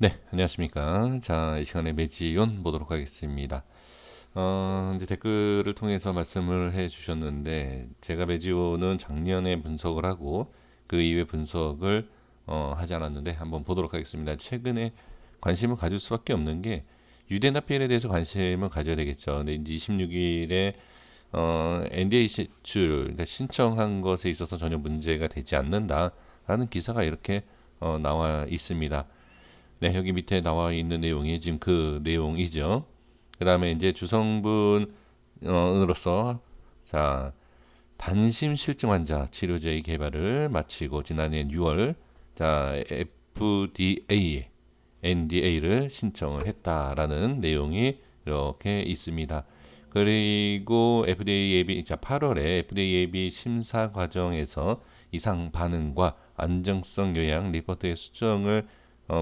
네, 안녕하십니까. 자, 이 시간에 매지온 보도록 하겠습니다. 이제 댓글을 통해서 말씀을 해 주셨는데, 제가 매지온은 작년에 분석을 하고, 그 이후에 분석을 하지 않았는데, 한번 보도록 하겠습니다. 최근에 관심을 가질 수밖에 없는 게, 유대나피엘에 대해서 관심을 가져야 되겠죠. 근데 이제 26일에 NDA 제출, 그러니까 신청한 것에 있어서 전혀 문제가 되지 않는다라는 기사가 이렇게 나와 있습니다. 네, 여기 밑에 나와 있는 내용이 지금 그 내용이죠. 그 다음에 이제 주성분으로서 자 단심 실증 환자 치료제의 개발을 마치고 지난해 6월 자 FDA NDA를 신청을 했다라는 내용이 이렇게 있습니다. 그리고 FDA 예비 자 8월에 FDA 예비 심사 과정에서 이상 반응과 안정성 요양 리포트의 수정을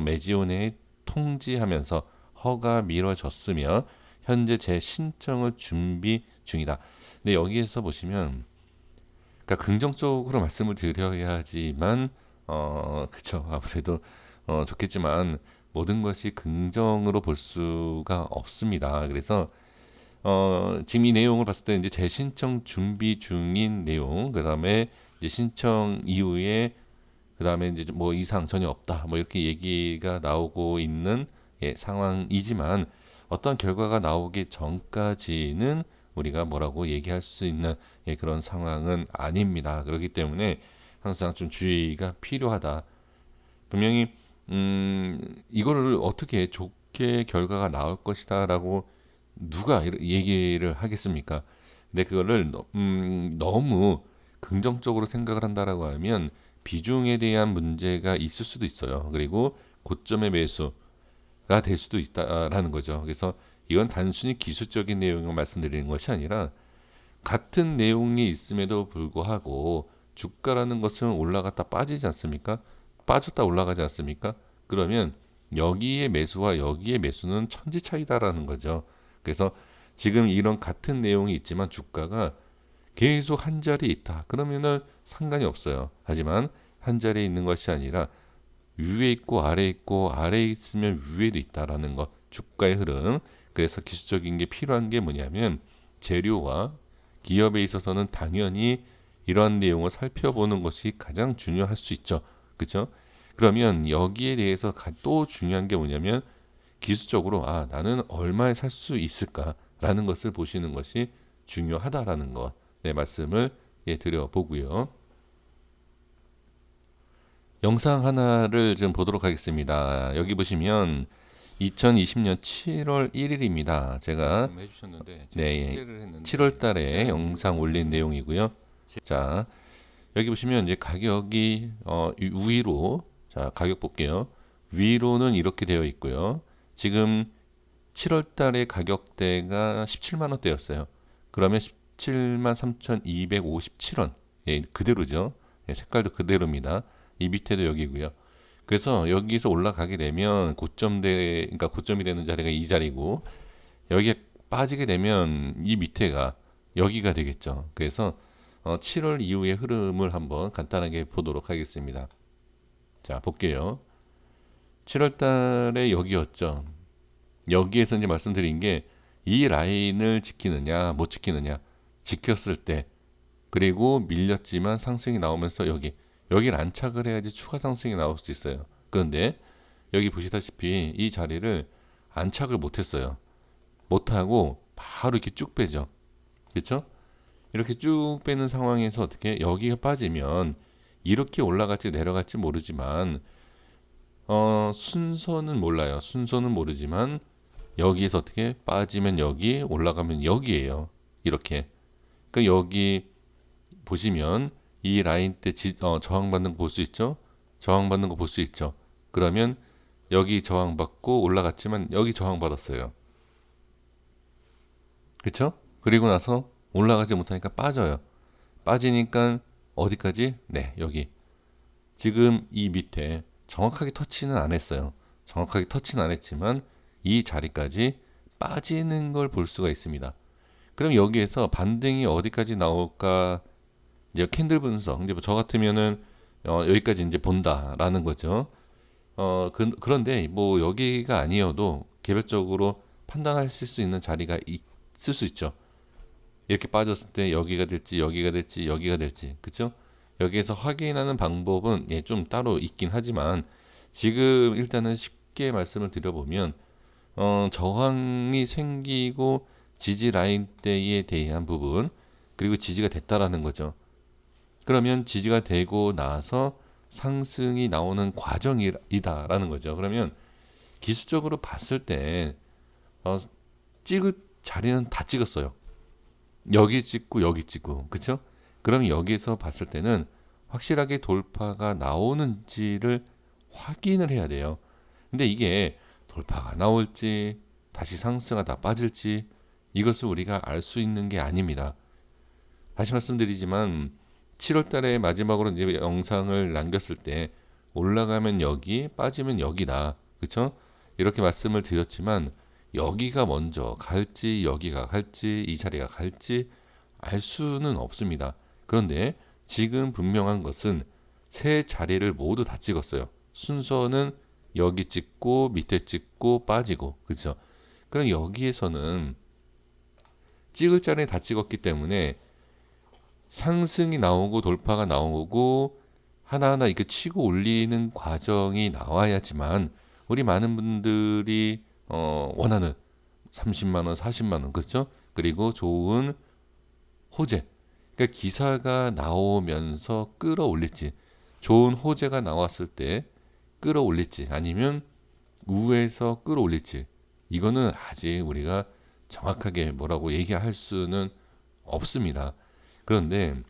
매지온에 통지하면서 허가 미뤄졌으며 현재 재신청을 준비 중이다. 근데 여기에서 보시면 그러니까 긍정적으로 말씀을 드려야지만 그쵸 아무래도 좋겠지만 모든 것이 긍정으로 볼 수가 없습니다. 그래서 지금 이 내용을 봤을 때 이제 재신청 준비 중인 내용, 그다음에 이제 신청 이후에 그다음에 이제 뭐 이상 전혀 없다. 뭐 이렇게 얘기가 나오고 있는 상황이지만 어떤 결과가 나오기 전까지는 우리가 뭐라고 얘기할 수 있는 그런 상황은 아닙니다. 그렇기 때문에 항상 좀 주의가 필요하다. 분명히 이거를 어떻게 좋게 결과가 나올 것이다라고 누가 얘기를 하겠습니까? 근데 그거를 너무 긍정적으로 생각을 한다라고 하면 비중에 대한 문제가 있을 수도 있어요. 그리고 고점의 매수가 될 수도 있다라는 거죠. 그래서 이건 단순히 기술적인 내용을 말씀드리는 것이 아니라 같은 내용이 있음에도 불구하고 주가라는 것은 올라갔다 빠지지 않습니까? 빠졌다 올라가지 않습니까? 그러면 여기에 매수와 여기에 매수는 천지 차이다라는 거죠. 그래서 지금 이런 같은 내용이 있지만 주가가 계속 한 자리에 있다. 그러면은 상관이 없어요. 하지만 한 자리에 있는 것이 아니라 위에 있고 아래에 있고 아래에 있으면 위에도 있다라는 것. 주가의 흐름. 그래서 기술적인 게 필요한 게 뭐냐면 재료와 기업에 있어서는 당연히 이러한 내용을 살펴보는 것이 가장 중요할 수 있죠. 그렇죠? 그러면 여기에 대해서 또 중요한 게 뭐냐면 기술적으로 나는 얼마에 살 수 있을까라는 것을 보시는 것이 중요하다라는 것. 네, 말씀을 드려보고요. 영상 하나를 좀 보도록 하겠습니다. 여기 보시면 2020년 7월 1일입니다. 제가 말씀해 주셨는데 제가 네, 삭제를 했는데 7월 달에 삭제한 영상 이유가 올린 뭐냐면 내용이고요. 자, 여기 보시면 이제 가격이 위로 자, 가격 볼게요. 위로는 이렇게 되어 있고요. 지금 7월 달에 가격대가 17만 원대였어요. 그러면 17만 3,257원. 예, 그대로죠. 예, 색깔도 그대로입니다. 이 밑에도 여기고요. 그래서 여기서 올라가게 되면 그러니까 고점이 되는 자리가 이 자리고 여기에 빠지게 되면 이 밑에가 여기가 되겠죠. 그래서 7월 이후의 흐름을 한번 간단하게 보도록 하겠습니다. 자, 볼게요. 7월 달에 여기였죠. 여기에서 이제 말씀드린 게 이 라인을 지키느냐 못 지키느냐 지켰을 때 그리고 밀렸지만 상승이 나오면서 여기를 안착을 해야지 추가 상승이 나올 수 있어요. 그런데 여기 보시다시피 이 자리를 안착을 못했어요. 못하고 바로 이렇게 쭉 빼죠. 그렇죠? 이렇게 쭉 빼는 상황에서 어떻게 여기가 빠지면 이렇게 올라갈지 내려갈지 모르지만 순서는 몰라요. 순서는 모르지만 여기에서 어떻게 빠지면 여기 올라가면 여기에요. 이렇게. 그 여기 보시면 이 라인 때 저항받는 거 볼 수 있죠? 저항받는 거 볼 수 있죠? 그러면 여기 저항받고 올라갔지만 여기 저항받았어요. 그쵸? 그리고 나서 올라가지 못하니까 빠져요. 빠지니까 어디까지? 네, 여기. 지금 이 밑에 정확하게 터치는 안 했어요. 정확하게 터치는 안 했지만 이 자리까지 빠지는 걸 볼 수가 있습니다. 그럼 여기에서 반등이 어디까지 나올까? 이제 캔들 분석. 이제 저 같으면은 여기까지 이제 본다라는 거죠. 그런데 뭐 여기가 아니어도 개별적으로 판단하실 수 있는 자리가 있을 수 있죠. 이렇게 빠졌을 때 여기가 될지 여기가 될지 여기가 될지 그쵸? 여기에서 확인하는 방법은 예, 좀 따로 있긴 하지만 지금 일단은 쉽게 말씀을 드려보면 저항이 생기고 지지 라인대에 대한 부분 그리고 지지가 됐다라는 거죠. 그러면 지지가 되고 나서 상승이 나오는 과정이다라는 거죠. 그러면 기술적으로 봤을 때 어, 찍을 자리는 다 찍었어요. 여기 찍고 여기 찍고 그쵸? 그럼 여기서 봤을 때는 확실하게 돌파가 나오는지를 확인을 해야 돼요. 근데 이게 돌파가 나올지 다시 상승하다 빠질지 이것을 우리가 알 수 있는 게 아닙니다. 다시 말씀드리지만 7월 달에 마지막으로 이제 영상을 남겼을 때 올라가면 여기 빠지면 여기다. 그쵸? 이렇게 말씀을 드렸지만 여기가 먼저 갈지 여기가 갈지 이 자리가 갈지 알 수는 없습니다. 그런데 지금 분명한 것은 세 자리를 모두 다 찍었어요. 순서는 여기 찍고 밑에 찍고 빠지고 그죠? 그럼 여기에서는 찍을 자리에 다 찍었기 때문에 상승이 나오고 돌파가 나오고 하나하나 이렇게 치고 올리는 과정이 나와야지만 우리 많은 분들이 원하는 30만 원, 40만 원 그렇죠? 그리고 좋은 호재 그러니까 기사가 나오면서 끌어올릴지 좋은 호재가 나왔을 때 끌어올릴지 아니면 우에서 끌어올릴지 이거는 아직 우리가 정확하게 뭐라고 얘기할 수는 없습니다. 그런데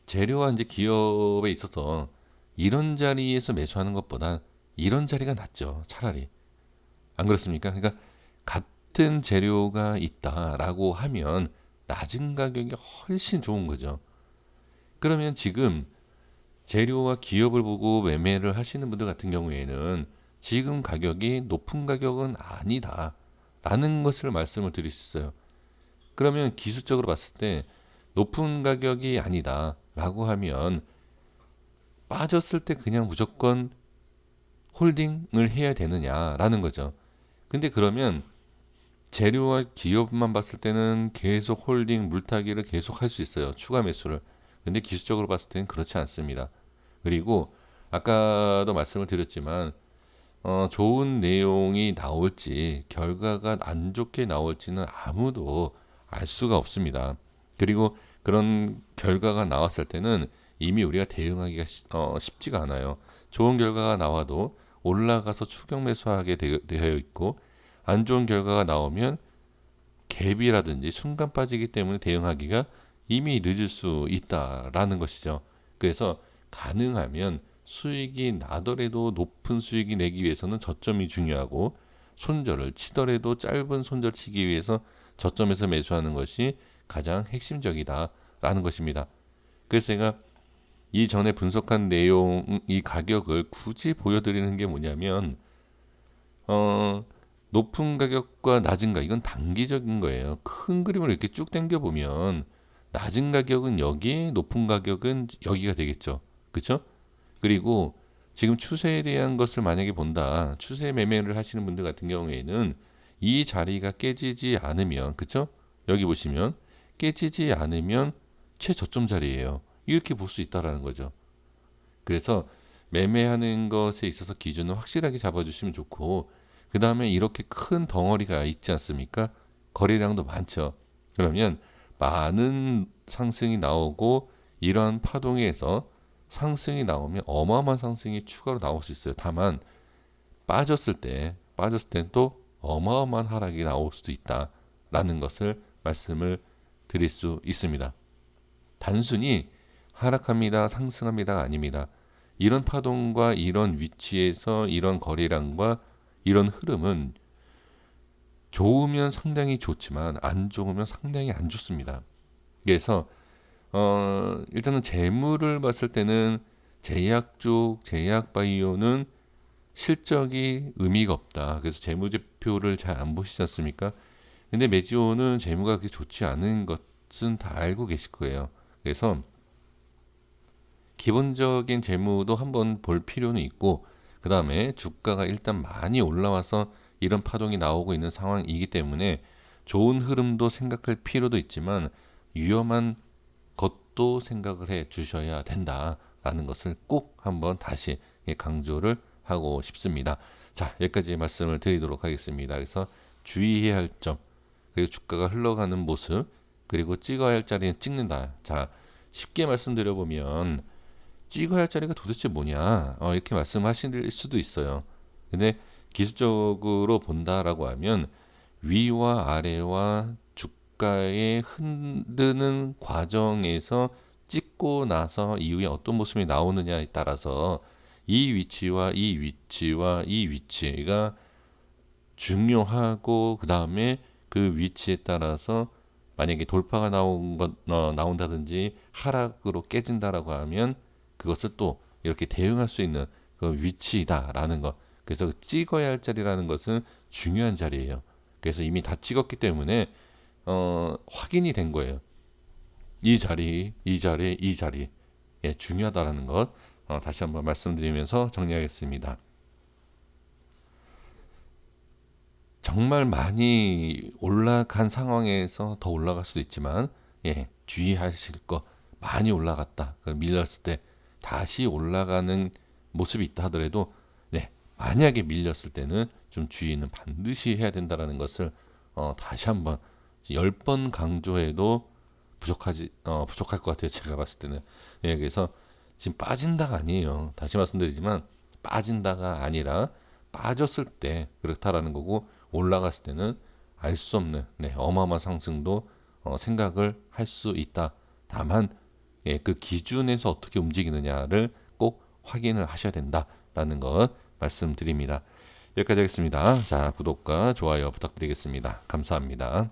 재료와 이제 기업에 있어서 이런 자리에서 매수하는 것보다 이런 자리가 낫죠. 차라리. 안 그렇습니까? 그러니까 같은 재료가 있다라고 하면 낮은 가격이 훨씬 좋은 거죠. 그러면 지금 재료와 기업을 보고 매매를 하시는 분들 같은 경우에는 지금 가격이 높은 가격은 아니다라는 것을 말씀을 드릴 수 있어요. 그러면 기술적으로 봤을 때 높은 가격이 아니다라고 하면 빠졌을 때 그냥 무조건 홀딩을 해야 되느냐라는 거죠. 근데 그러면 재료와 기업만 봤을 때는 계속 홀딩 물타기를 계속 할 수 있어요. 추가 매수를. 근데 기술적으로 봤을 때는 그렇지 않습니다. 그리고 아까도 말씀을 드렸지만 좋은 내용이 나올지 결과가 안 좋게 나올지는 아무도 알 수가 없습니다. 그리고 그런 결과가 나왔을 때는 이미 우리가 대응하기가 쉽지가 않아요. 좋은 결과가 나와도 올라가서 추격 매수하게 되어 있고 안 좋은 결과가 나오면 갭이라든지 순간 빠지기 때문에 대응하기가 이미 늦을 수 있다라는 것이죠. 그래서 가능하면 수익이 나더라도 높은 수익이 내기 위해서는 저점이 중요하고 손절을 치더라도 짧은 손절 치기 위해서 저점에서 매수하는 것이 가장 핵심적이다라는 것입니다. 그래서 제가 이전에 분석한 내용, 이 가격을 굳이 보여드리는 게 뭐냐면 어, 높은 가격과 낮은 가격, 이건 단기적인 거예요. 큰 그림을 이렇게 쭉 당겨 보면 낮은 가격은 여기, 높은 가격은 여기가 되겠죠. 그렇죠? 그리고 지금 추세에 대한 것을 만약에 본다. 추세 매매를 하시는 분들 같은 경우에는 이 자리가 깨지지 않으면, 그렇죠? 여기 보시면 깨지지 않으면 최저점 자리예요. 이렇게 볼 수 있다라는 거죠. 그래서 매매하는 것에 있어서 기준을 확실하게 잡아주시면 좋고, 그 다음에 이렇게 큰 덩어리가 있지 않습니까? 거래량도 많죠. 그러면 많은 상승이 나오고 이러한 파동에서 상승이 나오면 어마어마한 상승이 추가로 나올 수 있어요. 다만 빠졌을 땐 또 어마어마한 하락이 나올 수도 있다라는 것을 말씀을 드릴 수 있습니다. 단순히 하락합니다, 상승합니다가 아닙니다. 이런 파동과 이런 위치에서 이런 거래량과 이런 흐름은 좋으면 상당히 좋지만 안 좋으면 상당히 안 좋습니다. 그래서 일단은 재물을 봤을 때는 제약 쪽, 제약 바이오는 실적이 의미가 없다. 그래서 재무제표를 잘 안 보시지 않습니까? 근데 메지오는 재무가 그렇게 좋지 않은 것은 다 알고 계실 거예요. 그래서 기본적인 재무도 한번 볼 필요는 있고 그 다음에 주가가 일단 많이 올라와서 이런 파동이 나오고 있는 상황이기 때문에 좋은 흐름도 생각할 필요도 있지만 위험한 것도 생각을 해 주셔야 된다라는 것을 꼭 한번 다시 강조를 하고 싶습니다. 자, 여기까지 말씀을 드리도록 하겠습니다. 그래서 주의해야 할 점, 그리고 주가가 흘러가는 모습, 그리고 찍어야 할 자리는 찍는다. 자, 쉽게 말씀드려보면 찍어야 할 자리가 도대체 뭐냐, 이렇게 말씀하실 수도 있어요. 근데 기술적으로 본다라고 하면 위와 아래와 주가의 흔드는 과정에서 찍고 나서 이후에 어떤 모습이 나오느냐에 따라서 이 위치와 이 위치와 이 위치가 중요하고, 그 다음에 그 위치에 따라서 만약에 돌파가 나온다든지 하락으로 깨진다라고 하면 그것을 또 이렇게 대응할 수 있는 그 위치다라는 것. 그래서 찍어야 할 자리라는 것은 중요한 자리예요. 그래서 이미 다 찍었기 때문에 확인이 된 거예요. 이 자리, 이 자리, 이 자리, 예, 중요하다라는 것 다시 한번 말씀드리면서 정리하겠습니다. 정말 많이 올라간 상황에서 더 올라갈 수도 있지만, 예, 주의하실 거, 많이 올라갔다, 밀렸을 때 다시 올라가는 모습이 있다 하더라도, 네, 만약에 밀렸을 때는 좀 주의는 반드시 해야 된다라는 것을 다시 한번 10번 강조해도 부족할 것 같아요. 제가 봤을 때는. 예, 그래서 지금 빠진다가 아니에요. 다시 말씀드리지만 빠진다가 아니라 빠졌을 때 그렇다라는 거고, 올라갔을 때는 알 수 없는, 네, 어마어마한 상승도 생각을 할 수 있다. 다만, 예, 그 기준에서 어떻게 움직이느냐를 꼭 확인을 하셔야 된다라는 것 말씀드립니다. 여기까지 하겠습니다. 자, 구독과 좋아요 부탁드리겠습니다. 감사합니다.